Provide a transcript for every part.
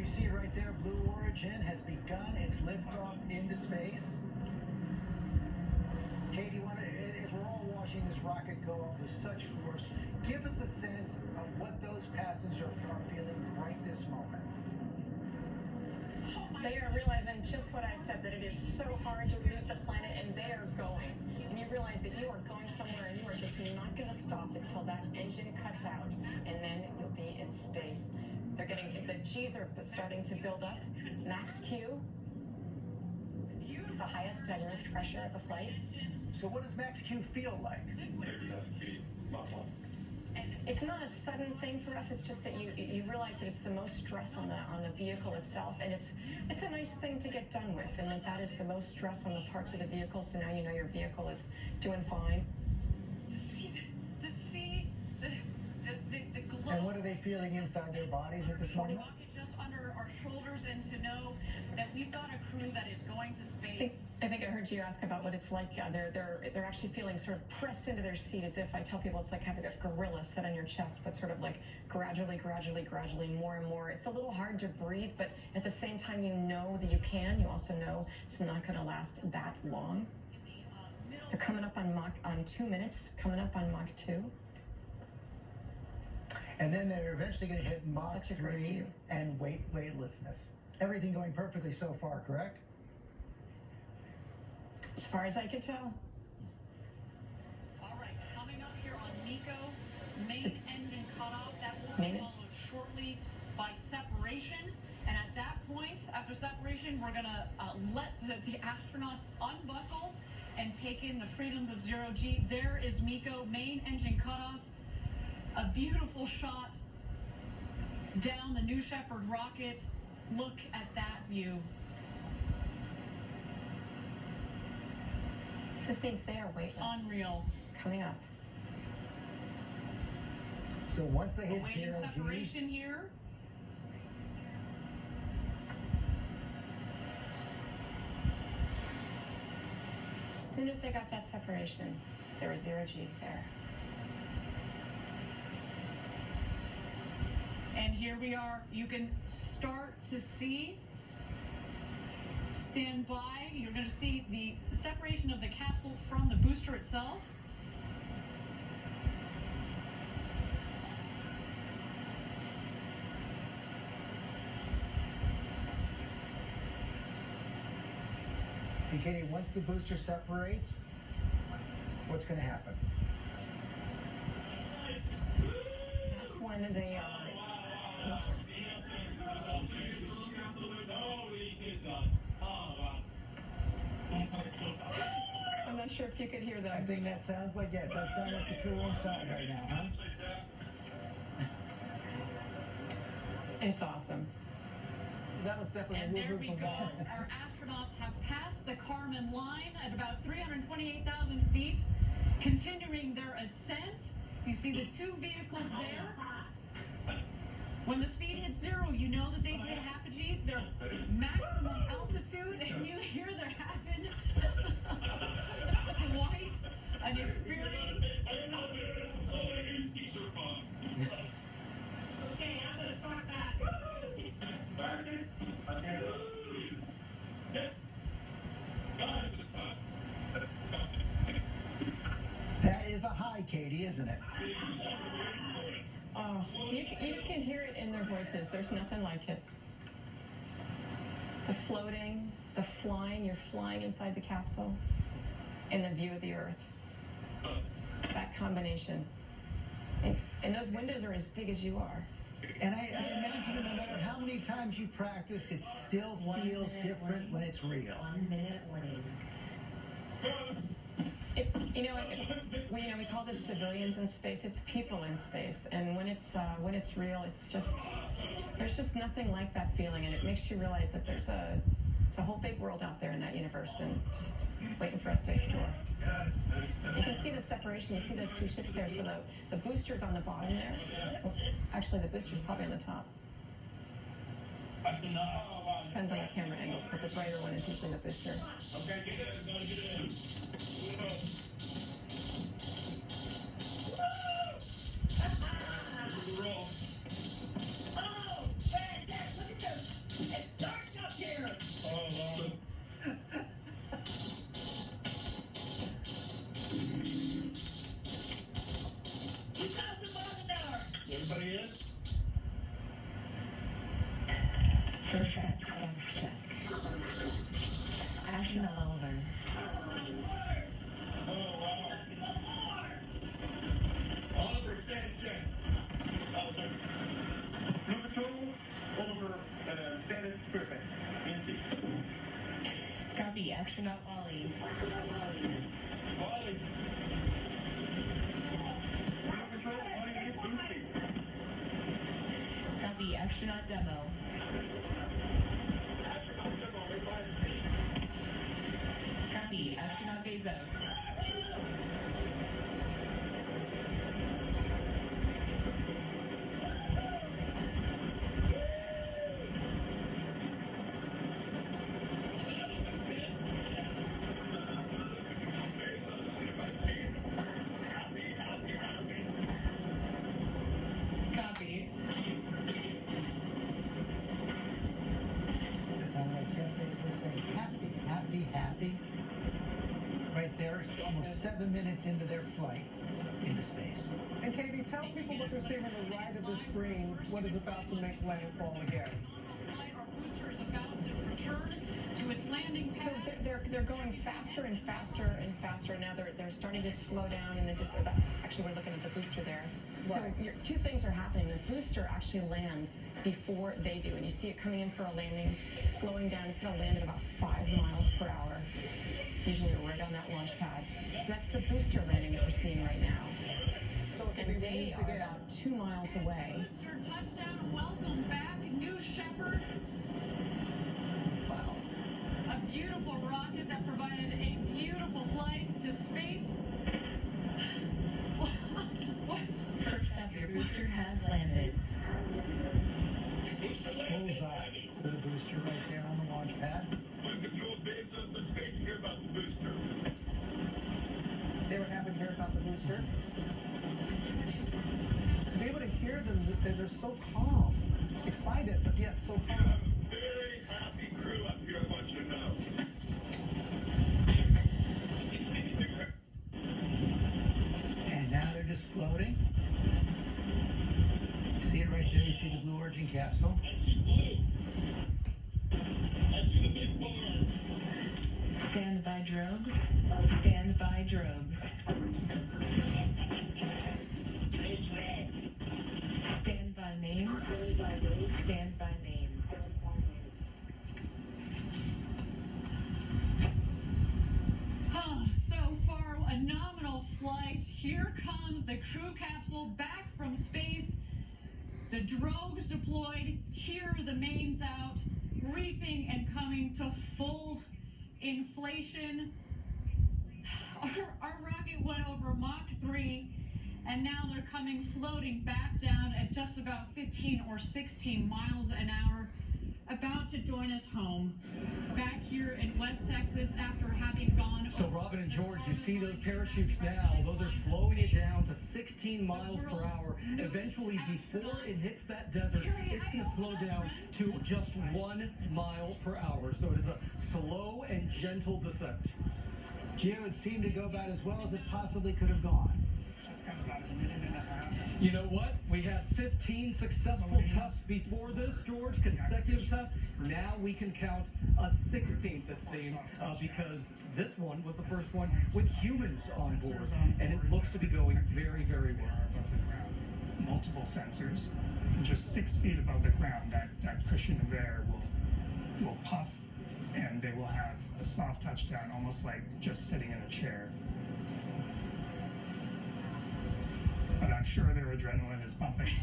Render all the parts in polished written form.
see right there, Blue Origin has begun its liftoff into space. Katie, as we're all watching this rocket go up with such force, give us a sense of what those passengers are feeling right this moment. They are realizing just what I said, that it is so hard to leave the planet, and they are going. And you realize that you are going somewhere, and you are just not going to stop until that engine cuts out, and then you'll be in space. They're getting, the G's are starting to build up. Max Q is the highest direct pressure of the flight. So what does Max Q feel like? It's not a sudden thing for us. It's just that you realize that it's the most stress on the vehicle itself, and it's a nice thing to get done with, and that is the most stress on the parts of the vehicle. So now you know your vehicle is doing fine. To see the glow. And what are they feeling inside their bodies at this moment? Rocket just under our shoulders, and to know that we've got a crew that is going to space. I think I heard you ask about what it's like. They're actually feeling sort of pressed into their seat, as if I tell people it's like having a gorilla sit on your chest, but sort of like gradually, more and more. It's a little hard to breathe, but at the same time, you know that you can. You also know it's not going to last that long. They're coming up on 2 minutes, coming up on Mach 2. And then they're eventually going to hit Mach 3 and weightlessness. Everything going perfectly so far, correct? As far as I can tell. All right, coming up here on MECO, main engine cutoff. That will be followed shortly by separation. And at that point, after separation, we're going to let the astronauts unbuckle and take in the freedoms of zero G. There is MECO, main engine cutoff. A beautiful shot down the New Shepard rocket. Look at that view. This means they are weightless. Unreal. Coming up. So once they hit Awaiting zero separation G's, here. As soon as they got that separation, there was zero G there. And here we are. You can start to see. Stand by. You're going to see the separation of the capsule from the booster itself. and Katie, once the booster separates, what's going to happen? That's when they I'm not sure if you could hear them. I think that sounds like, yeah, it does sound like the crew inside right now, huh? It's awesome. That was definitely And a there woo-hoo we from go. that. Our astronauts have passed the Kármán line at about 328,000 feet, continuing their ascent. You see the two vehicles there. When the speed hits zero, you know that they've hit apogee, their maximum altitude, and you hear they're having quite an experience. Okay, I'm going to start back. That is a high, Katie, isn't it? Oh, you can hear it in their voices. There's nothing like it. The floating, the flying, you're flying inside the capsule, and the view of the Earth. That combination. And those windows are as big as you are. And I imagine that no matter how many times you practice, it still feels different when it's real. 1 minute warning. We call this civilians in space. It's people in space, and when it's real, there's just nothing like that feeling, and it makes you realize that there's a whole big world out there in that universe, and just waiting for us to explore. You can see the separation. You see those two ships there. So the booster's on the bottom there. Oh, actually, the booster's probably on the top. Depends on the camera angles, but the brighter one is usually the booster. astronaut Wally. Copy, astronaut demo. Copy, astronaut Bezos. Copy. It sounded like Jeff Bezos saying happy, happy, happy. Right there, it's almost 7 minutes into their flight into space. And Katie, tell people what they're seeing on the right of the screen, what is about to make landfall again. Flight, our booster is about to return to its landing So pad. they're going faster and faster and faster. Now they're starting to slow down, and that's actually we're looking at the booster there. So Right. two things are happening. The booster actually lands before they do, and you see it coming in for a landing, slowing down. It's going to land at about 5 miles per hour, usually right on that launch pad. So that's the booster landing that we're seeing right now. So it can And be they used are again. about 2 miles away. Booster touchdown, welcome back, New Shepard. Wow. A beautiful rocket that provided a beautiful flight to space. What? First up, your booster has landed. Bullseye for the booster right there on the launch pad. They were happy to hear about the booster. To be able to hear them, they're so calm, excited, but yet so calm. Very happy crew up here, I want you to know. And now they're just floating. You see it right there? You see the Blue Origin capsule? Stand by drogue. Stand by drogue. Stand by name. Stand by name. So far, a nominal flight. Here comes the crew capsule back from space. The drogues deployed. Here are the mains out. Reefing and coming to full inflation. Our rocket went over Mach 3, and now they're coming floating back down at just about 15 or 16 miles an hour, about to join us home back here in West Texas after having gone. So Robin and George, you see those parachutes now, those are slowing it down to 16 miles per hour. Eventually, before it hits that desert, it's going to slow down to just 1 mile per hour. So it is a slow and gentle descent. Gio, it seemed to go about as well as it possibly could have gone. You know what? We had 15 successful tests before this, George, consecutive tests. Now we can count a 16th, it seems, because this one was the first one with humans on board, and it looks to be going very, very well. Above the ground, multiple sensors, and just 6 feet above the ground, that cushion of air will puff, and they will have a soft touchdown, almost like just sitting in a chair. But I'm sure their adrenaline is pumping.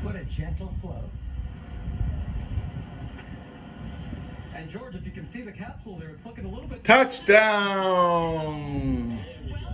What a gentle float. And George, if you can see the capsule there, it's looking a little bit... Touchdown! Well